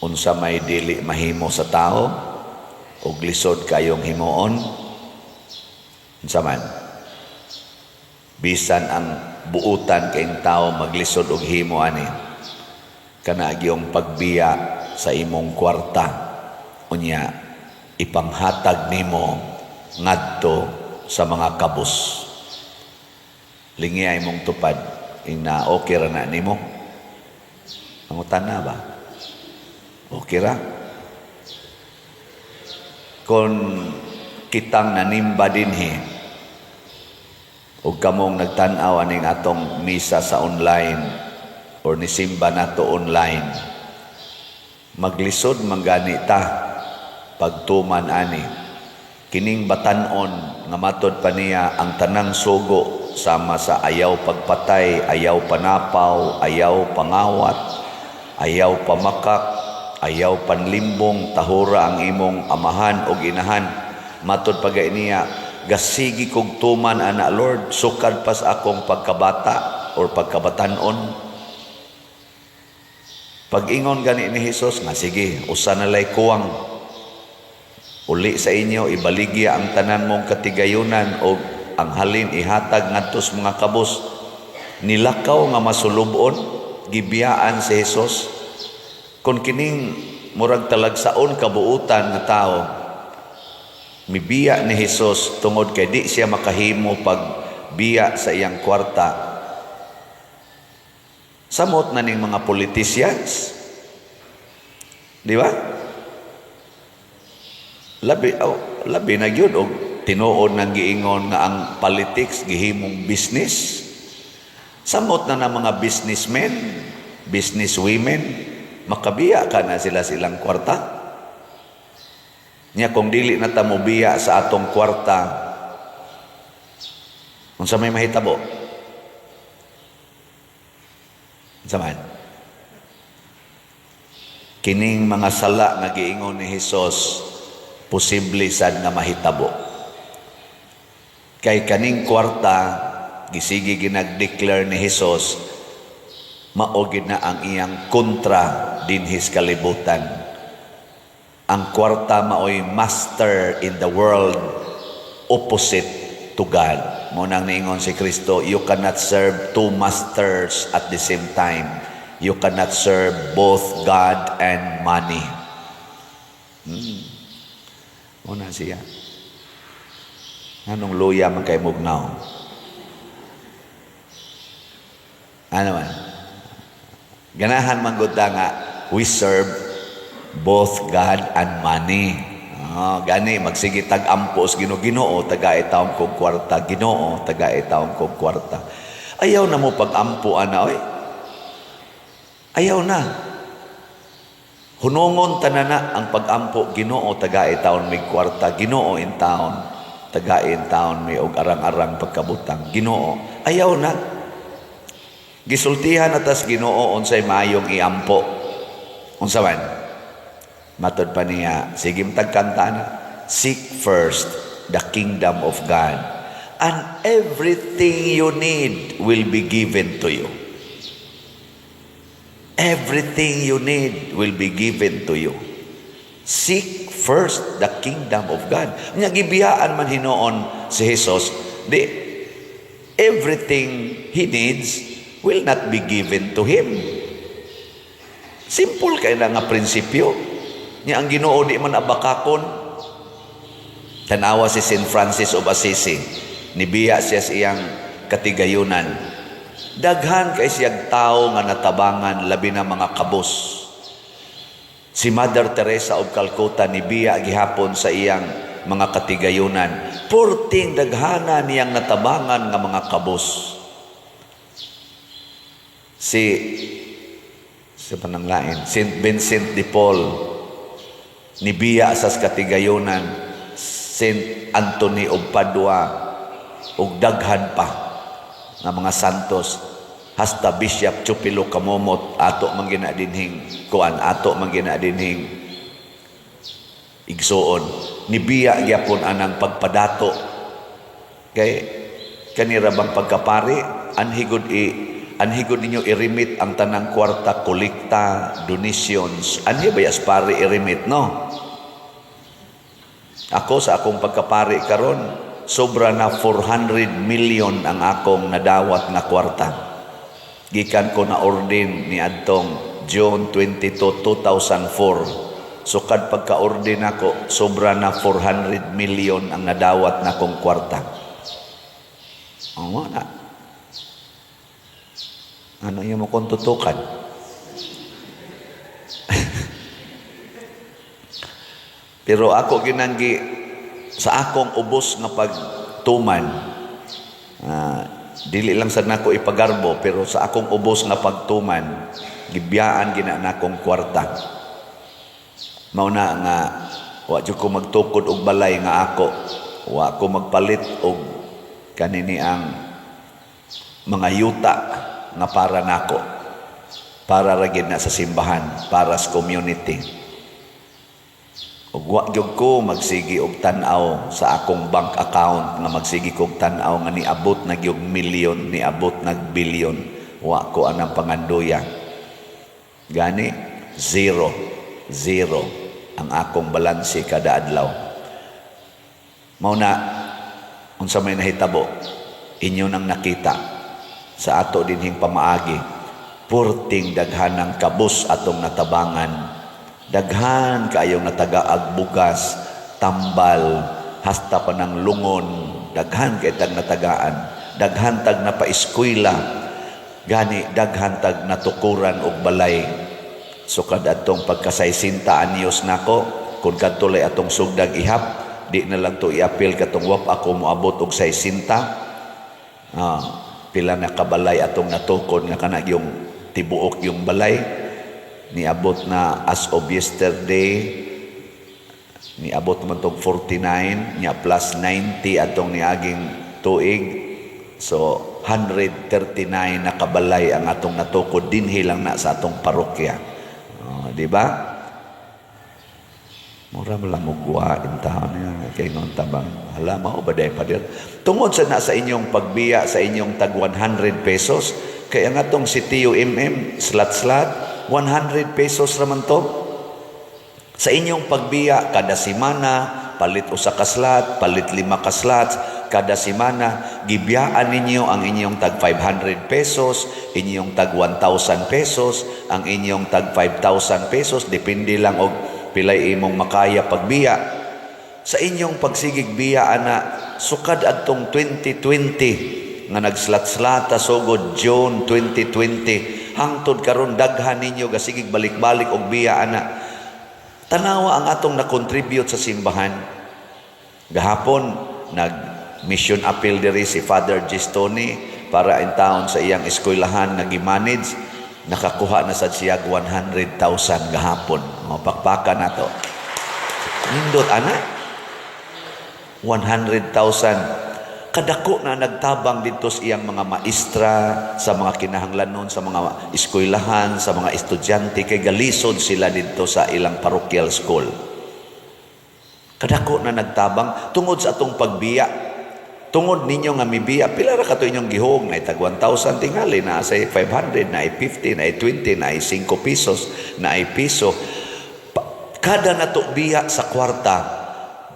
unsa may dili mahimo sa tao ug lisod kayong himuon, unsa man bisan ang buutan kayong tao maglisod og himo ani, kana gyung pagbiya sa imong kwarta unya ipanghatag nimo ngadto sa mga kabus. Lingi ay mong tupad ina okay ra na nimo. Mangutan na ba? Okay ra? Kung kitang nanimba dinhi ug kamong nagtan-aw aning atong misa sa online or nisimba nato online, maglisod manggani ta pagtuman ani kining batan-on nga matod pa niya ang tanang sugo sama sa ayaw pagpatay, ayaw panapaw, ayaw pangawat, ayaw pamakak, ayaw panlimbong, tahura ang imong amahan o inahan. Matod pagay niya, gasigi kog tuman ana Lord, sukad pas akong pagkabata or pagkabatanon. Pag-ingon gani ni Jesus nga sige, usa na lay kuwang uli sa inyo ibaligya ang tanan mong katigayunan o ang halin ihatag ngadto sa mga kabus. Nilakaw nga masulubon gibiyaan si Jesus. Kung kining murag talagsaon kabuutan nga tao, mibiya ni Jesus tungod kay di siya makahimo pagbiya sa iyang kwarta. Samot na ning mga politicians, di ba? Labi na gyud og tinuod nang giingon nga ang politics gihimong business. Samot na mga businessmen, businesswomen, makabiya ka na silang kwarta. Nya kung dili na ta mobiya sa atong kwarta, unsa may mahitabo? Unsa man? Kining mga sala nga giingon ni Hesus posible sad nga mahitabo. Kay kaning kwarta gisigi ginag-declare ni Hesus mao gid na ang iyang kontra dinhis kalibutan. Ang kwarta maoy master in the world, opposite to God. Mo nang niingon si Kristo, you cannot serve two masters at the same time. You cannot serve both God and money. Muna siya. Anong luya man kay mugnaw? Ano man? Ganahan man gud nga we serve both God and money. Gani magsige tag-ampos Ginoo taga-itawon kog kwarta, Ginoo taga-itawon kog kwarta. Ayaw na mo pag-ampo ana oy. Ayaw na. Hunongon tanana ang pag-ampo, Ginoo taga-itawon mig kwarta, Ginoo in town taga-in town mi og arang-arang pagkabutang, Ginoo. Ayaw na. Gisultihan atas Ginoo unsay maayong iampo. Unsa man? Matod pa niya, sige tagkanta na, seek first the kingdom of God and everything you need will be given to you. Everything you need will be given to you. Seek first the kingdom of God. Nya gibiyaan man hinoon si Jesus, di everything he needs will not be given to him. Simple kay na nga prinsipyo. Nya ang Ginoo di man abakakon. Tanawa si Saint Francis of Assisi, nibiya siya sa iyang katigayunan. Daghan kay siyang tao nga natabangan labi na mga kabus. Si Mother Teresa of Calcutta nibiya gihapon sa iyang mga katigayunan. Purting daghana niyang natabangan nga mga kabus. Si pananglain, Saint Vincent de Paul nibiya sa katigayunan. Saint Anthony of Padua ug daghan pa nga mga santos, hasta Bishop Chupilo Kamomot ato man ginadinhing kuan, ato man ginadinhing igsuon, nibiya gyapon anang pagpadato kay kanira bang pagkapari anhigod anhigod ninyo i-remit ang tanang kwarta, kolekta, donations. Anhi ba pare i-remit, no? Ako sa akong pagkapari karon, sobra na 400 million ang akong nadawat nga kwarta. Gikan ko na ordin ni adtong June 22, 2004. So kad pagka-ordin ako, sobra na 400 million ang nadawat na kong kwarta. Oo na. Ano yung mo kong tutukan? Pero ako ginanggi sa akong ubos nga pagtuman, dili lang sa nako ipagarbo, pero sa akong ubos nga pagtuman, gibiyaan gina nakong kwarta. Mauna nga, wa jud ko magtukod og balay nga ako, wa ko magpalit og kanini ang mga yuta nga para nako, para ra gid na sa simbahan, para sa community. Ug wa gyud ko magsigi og tan-aw sa akong bank account nga magsigi kog tan-aw nga niabot na gyud milyon, niabot nag bilyon. Wa ko anang pangandoya. Gani zero ang akong balanse kada adlaw. Mao na unsa may nahitabo, inyo nang nakita sa ato dinhing pamaagi, purting daghanang kabus atong natabangan. Daghan kayong natagaag bugas, tambal, hasta pa ng lungon, daghan kay tag natagaan, daghan tag na paeskwela, gani daghan tag natukuran og balay. So kada atong pagka-60 anyos nako, kung kadtulay atong sugdag ihap, di na lang to iapil katong wap ako moabot og 60. Pila na kabalay atong natukod nga kana yung tibuok yung balay. Niabot na as of yesterday, niabot man tong 49, niya plus 90 atong niaging tuig. So 139 na kabalay ang atong natukod dinhi lang na sa atong parokya. Di ba? Mura mo lang mugwa in taon niya kay ngon tabang. Hala mao ba day padir? Tungod sa nasa inyong pagbiya sa inyong tag 100 pesos, kay ang atong si Tio slat 100 pesos raman to. Sa inyong pagbiya kada semana, palit usa ka slot, palit 5 ka slots kada semana, gibiyaan ninyo ang inyong tag 500 pesos, inyong tag 1,000 pesos, ang inyong tag 5,000 pesos, depende lang og pilay imong makaya pagbiya. Sa inyong pagsigig biya ana, sukad adtong 2020 nga nagslat-slata sugod June 2020, hangtod karon daghan ninyo gasigig balik-balik og biya ana. Tanawa ang atong na-contribute sa simbahan. Gahapon nag mission appeal diri si Father Gistoni para in town sa iyang eskwelahan nga gi-manage. Nakakuha na sad siya 100,000 gahapon. Mapakpakan nato. Nindot ana 100,000. Kadako na nagtabang dito sa iyang mga maestra, sa mga kinahanglanon, sa mga eskwelahan, sa mga estudyante, kay galisod sila dito sa ilang parochial school. Kadako na nagtabang tungod sa atong pagbiya. Tungod ninyo nga mibiya, pila ra kato inyong gihog, na tag 1,000 tingali, na ay 500, na ay 50, na ay 20, na ay 5 pesos, na ay piso. Kada nato biya sa kwarta,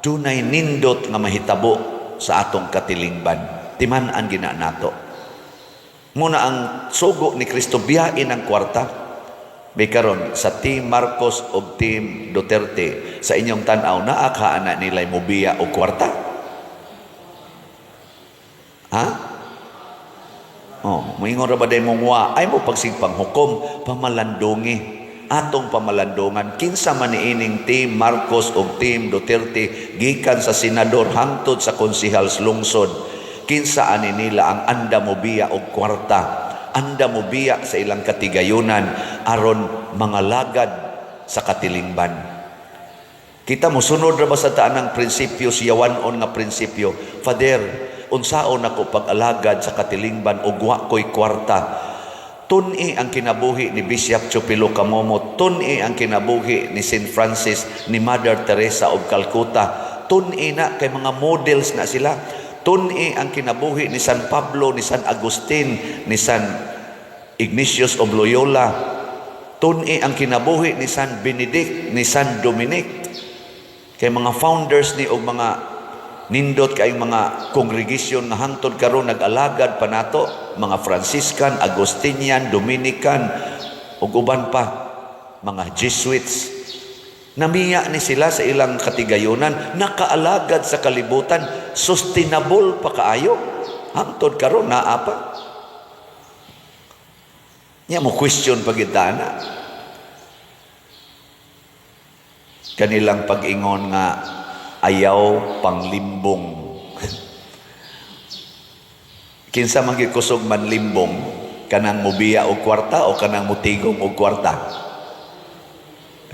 dunay nindot nga mahitabo sa atong katilingban. Timan-an gina nato. Muna ang sugo ni Kristo biyain ang kwarta. Bikaron sa Team Marcos o Team Duterte, sa inyong tanaw, naaka na nila'y mubiya o kwarta? Ha? Moingon ra ba day mong wa? Ay mo pagsipang hukom, pamalandungi. Atong pamalandungan, kinsa man niining Team Marcos o Team Duterte, gikan sa senador hangtod sa konsehal lungsod, kinsa ani nila ang anda mo biya og kwarta, anda mo biya sa ilang katigayunan aron mga lagad sa katilingban. Kita mo sunod ra ba sa taanang prinsipyo, siyawan-on nga prinsipyo? Father, unsaon ako pag-alagad sa katilingban ug wa ko'y kwarta? Tun-i ang kinabuhi ni Bishop Chupilo Camomo, tun-i ang kinabuhi ni St. Francis, ni Mother Teresa of Calcutta, tun-i na kay mga models na sila, tun-i ang kinabuhi ni San Pablo, ni San Agustin, ni San Ignatius of Loyola, tun-i ang kinabuhi ni San Benedict, ni San Dominic, kay mga founders ni og mga nindot kay mga kongregasyon nga hangtod karon nag-alagad pa nato, mga Franciscan, Agustinian, Dominican ug uban pa, mga Jesuits. Namiya ni sila sa ilang katigayunan, nakaalagad sa kalibutan, sustainable pa kaayo. Hangtod karon naa pa. Nya mo question pagitana. Kanilang pag-ingon nga ayaw panglimbong. Kinsa man gyud kusog manlimbong, kanang mobiya og kwarta o kanang mutigom og kwarta?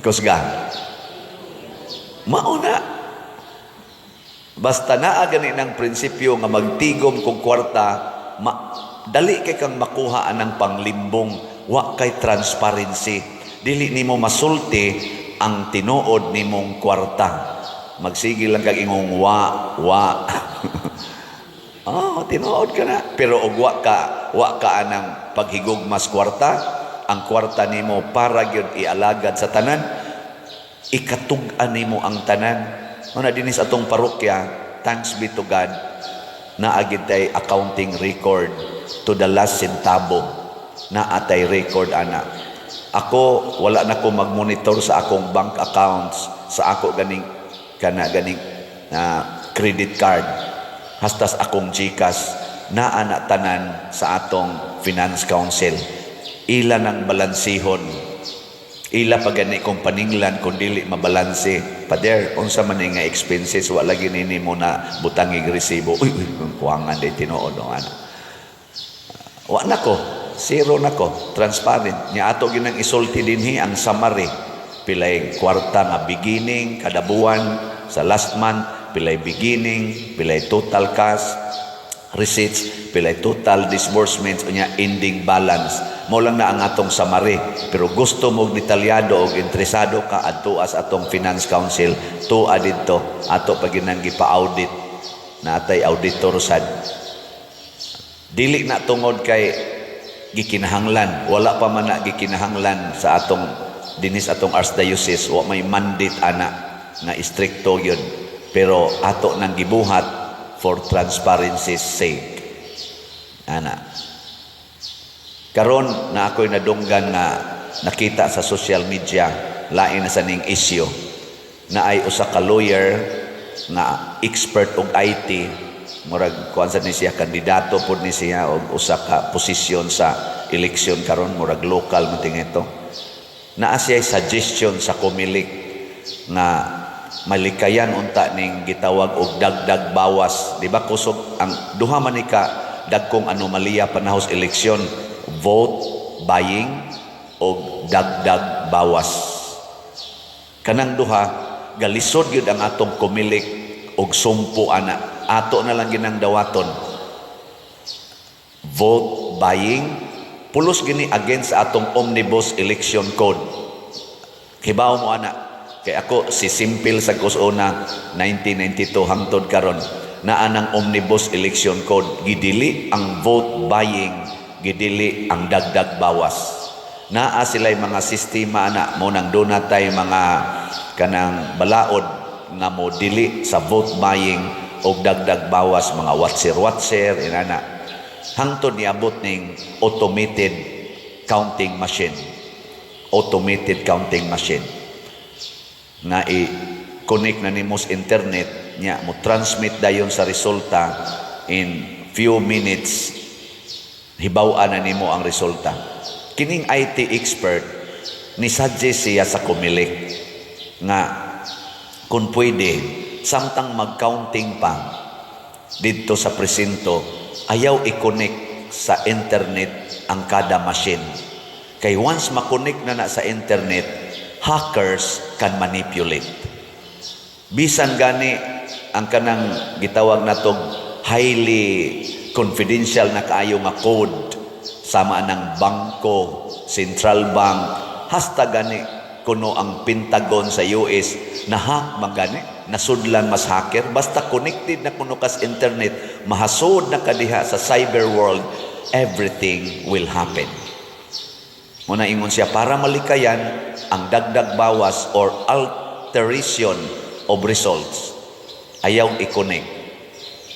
Kusga. Mauna. Basta naa gani ng prinsipyo nga magtigom kog kwarta, dali kay kang makuha anang panglimbong, wa kay transparency. Dili nimo masulti ang tinuod nimong kwarta. Magsige lang kag ingong wa. Tinuod ka na. Pero og wa ka anang paghigugmas kwarta, ang kwarta nimo para gyud ialagad sa tanan, ikatug-an nimo ang tanan. Una dinis atong parokya, thanks be to God, na agitay accounting record to the last centavo, na atay record ana. Ako wala na ko magmonitor sa akong bank accounts, sa ako ganing credit card, hastas akong GCash, na ana tanan sa atong finance council. Ila nang balansihon, ila pa gani kung paninglan kung dili mabalanse. Pader, unsa man nga expenses, wala ginini mo na butangig resibo. Uy, kuwangan day tinuod no ana. Wa na ko, zero na ko, transparent. Nya ato ginang isulti dinhi ang summary. Pilay kwarta nga beginning kada buwan sa last month, pilay beginning, pilay total cash receipts, pilay total disbursements, unya ending balance. Mo lang na ang atong summary. Pero gusto mo detalyado o interesado ka adto as atong finance council, tuwa didto ato pag ginanggi pa-audit natay auditor sad. Dili na tungod kay gikinahanglan, wala pa man na gikinahanglan sa atong dinis atong archdiocese, wa may mandate ana nga istrikto yun. Pero ato nang gibuhat for transparency's sake. Ana. Karon na ako'y nadunggan nga nakita sa social media, lain na sa ning issue, na ay usa ka lawyer nga expert og IT, murag kuan sa ni siya, kandidato pod ni siya og usa ka posisyon sa eleksyon karon, murag local mating ito. Naa siya suggestion sa Comelec nga malikayan unta ning gitawag og dagdag bawas. Di ba kusog ang duha man ni ka dagkong anomalya panahos eleksyon, vote buying o dagdag bawas. Kanang duha galisod gyud ang atong Comelec og sumpo ana. Ato na lang ginang dawaton. Vote buying pulos gini against sa atong omnibus election code. Kibaw mo ana. Kay ako si simple sa kusuna 1992 hangtod karon na anang omnibus election code, gidili ang vote buying, gidili ang dagdag bawas. Naa sila'y mga sistema na mo nang donatay mga kanang balaod nga mo dili sa vote buying o dagdag bawas, mga watcher inana. Hangtod niabot ning automated counting machine. Automated counting machine. Na i-connect na nimo sa internet nya mo transmit dayon sa resulta in few minutes, hibaw-an na nimo ang resulta. Kining IT expert ni suggest siya sa Comelec nga kung pwede samtang mag-counting pa dito sa presinto, ayaw i-connect sa internet ang kada machine. Kay once ma-connect na sa internet, hackers can manipulate. Bisan gani ang kanang gitawag natong highly confidential na kaayo nga code sama ng bangko, central bank, hasta gani kuno ang Pentagon sa US na hack man gani, nasudlan mas hacker, basta connected na kuno kas internet, mahasud na kadiha sa cyber world, everything will happen. Muna ingon siya, para malikayan ang dagdag bawas or alteration of results. Ayaw i-connect.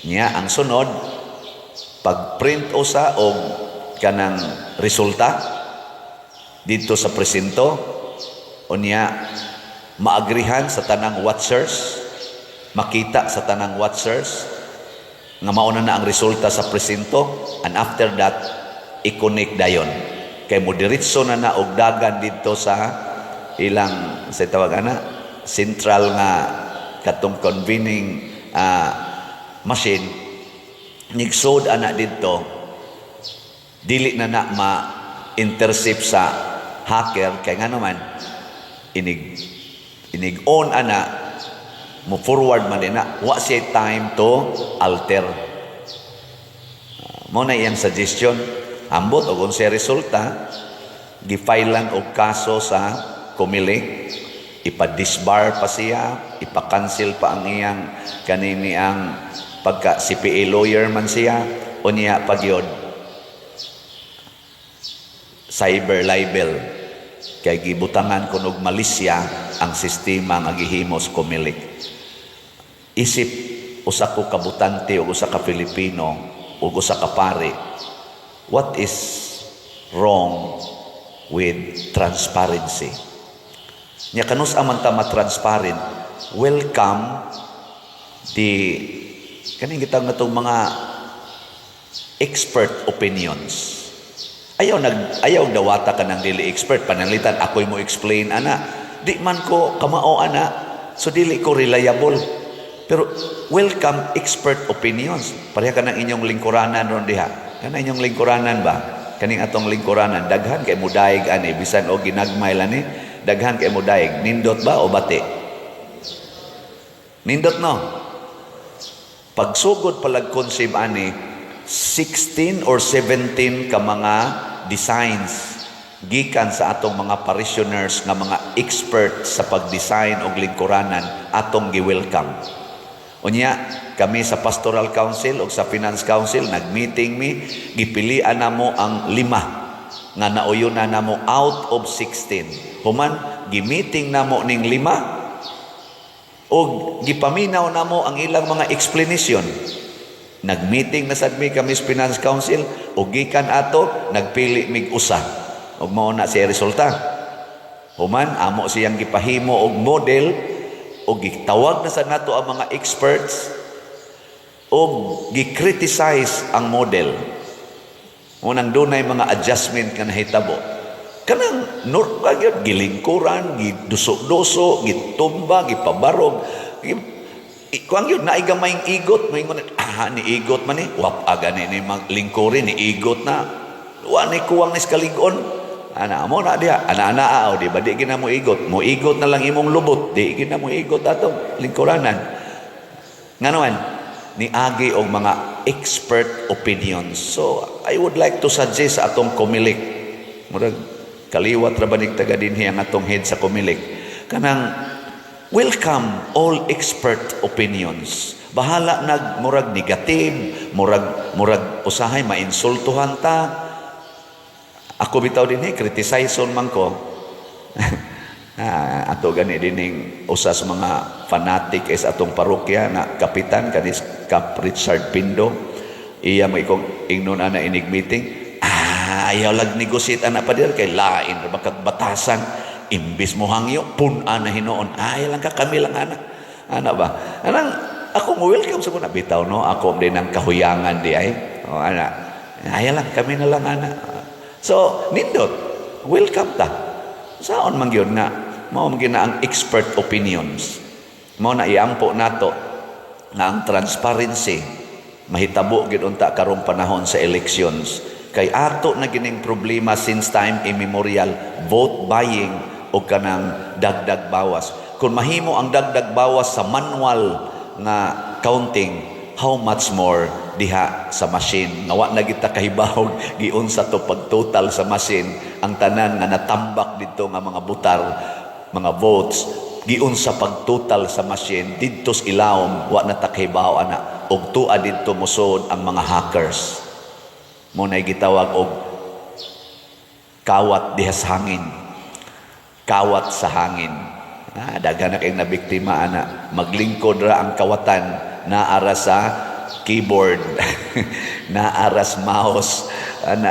Niya, ang sunod, pag-print o sa o kanang resulta dito sa presinto, o niya, maagrihan sa tanang watchers, makita sa tanang watchers, nga mauna na ang resulta sa presinto, and after that, i-connect dayon. Kay mo diretso na naugdagan dito sa ilang sa tawag ana central nga katong convening machine nigsod ana dito dili na ma-intercept sa hacker kay nga naman inig on ana mo forward man din na wa siya time to alter. Mo na iyang suggestion. Ambot o kung siya resulta, gifailan o kaso sa Comelec, ipa-disbar pa siya, ipa-cancel pa ang iyang kanini ang pagka CPA lawyer man siya, o niya pagyod cyber libel kay gibutangan kunog malisya ang sistema nga gihimos Comelec. Isip usa ko kabutante o usa ka Pilipino o usa ka pare, what is wrong with transparency? Nya kanus aman ta ma-transparent, welcome kaning gitawag natong mga expert opinions. Ayaw dawata ka ng dili expert, pananglitan ako'y mo explain ana. Di man ko kamao ana, so dili ko reliable. Pero welcome expert opinions. Pareha ka ng inyong lingkuranan ron diha. Kana inyong lingkuranan ba? Kaning atong lingkuranan, daghan kay mudaig ani, bisan o ginagmay lani, daghan kay mudaig. Nindot ba o bati? Nindot no? Pagsugod palag conceive ani, 16 or 17 ka mga designs gikan sa atong mga parishioners nga mga expert sa pag-design og lingkuranan atong gi-welcome. Unya, kami sa Pastoral Council o sa Finance Council, nag-meeting gipilian na mo ang 5 nga nauyon na mo out of 16. Human, gi-meeting na mo ning 5 o gipaminaw na mo ang ilang mga explanation. Nag-meeting na sad kami sa Finance Council o gikan ato, nagpili mig usa. Og mao na siya resulta. Human, amo siyang gipahimo og model o gitawag na sa nato ang mga experts o gi-criticize ang model. Unang dunay mga adjustment nga nahitabo. Kanang normal gyud gilingkuran, gidusok-duso, gitumba, gipabarog. Kuang yun, naigamayng igot. Moingon, ni igot man wap aga ni maglingkurin, ni igot na. Wa ni kuwang ni skaligon. Ana mo na diha, ana-ana di ba di gina mo igot. Mo igot na lang imong lubot, di gina mo igot atong lingkuranan. Nganoan, ni agi og mga expert opinions. So, I would like to suggest sa atong Comelec. Murag kaliwat ra banig taga dinhi ang atong head sa Comelec. Kanang welcome all expert opinions. Bahala murag negative, murag usahay mainsultuhan ta. Ako bitaw dinhi criticize man ko. Ato gani dining usa sa mga fanatic is atong parokya na kapitan kanis Kap Richard Pindo. Iya mo ikong ingnon ana inig meeting. Ayaw lag negosyate ana pa dir kay lain ra bakag batasan. Imbis mo hangyo pun ana hinoon. Ayaw lang ka kami lang ana ba. Anang ako mo welcome sa kuna bitaw no. Ako din ang kahuyangan di ay. O ana. Ayaw lang kami na lang ana. So, nindot, welcome ta. Saon man gyud nga mao man ang expert opinions. Mao na iampo nato na ang transparency mahitabo gid unta karong panahon sa elections. Kay ato na gining problema since time immemorial, vote buying o kanang dagdag bawas. Kung mahimo ang dagdag bawas sa manual nga counting, how much more diha sa machine nga wa na kita kahibawog giunsa to pagtotal sa machine ang tanan nga natambak dito nga mga butar mga votes giunsa pagtotal sa machine didto sa ilawom wa na ta kahibaw ana og tuad didto mosud ang mga hackers mo na gitawag og kawat diha sa hangin, kawat sa hangin. Daghan na kayong nabiktima ana, maglingkod ra ang kawatan, naara sa keyboard, naara sa mouse,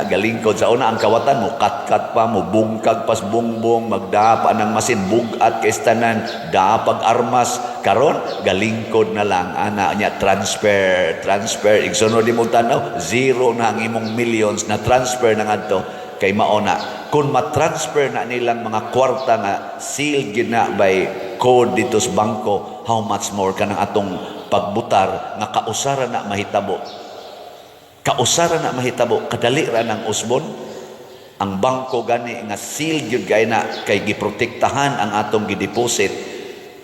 galingkod sa una ang kawatan mo, kat-kat pa, mo bungkag pas bungbong, magdapa ng masin, bugat kay tanan, dapag armas, karon galingkod na lang, ana nya transfer, igsunod mo tanaw, zero na ang imong millions na transfer na ngadto kay maona. Kung matransfer na nilang mga kwarta nga sealed gina by code dito sa bangko, how much more ka ng atong pagbutar nga kausara na mahitabo. Kausara na mahitabo, kadali ra ng usbon. Ang bangko gani nga sealed yun kay na, kay giprotektahan ang atong gideposit,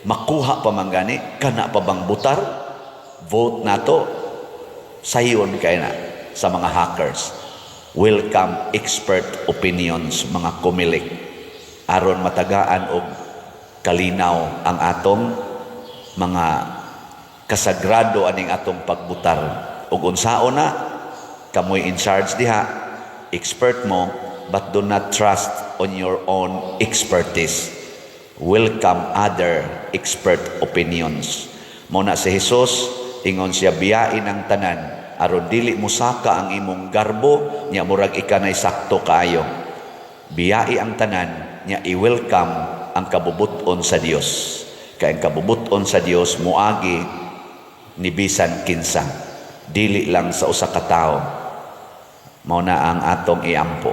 makuha pa man gani, kana pa bang butar? Vote nato, sayon kay na sa mga hackers. Welcome expert opinions, mga kumilik, aron matagaan og kalinaw ang atong mga kasagrado aning atong pagbutar. Ug unsaon na kamoy in charge diha, expert mo, but do not trust on your own expertise. Welcome other expert opinions. Muna si Jesus, ingon siya, biyain ang tanan aron dili musaka ang imong garbo, nya murag ikanay sakto kaayo. Biyai ang tanan, nya i-welcome ang kabubuton sa Dios. Kay ang kabubuton sa Dios muagi ni bisan kinsa, dili lang sa usa ka tawo. Mao na ang atong iampo.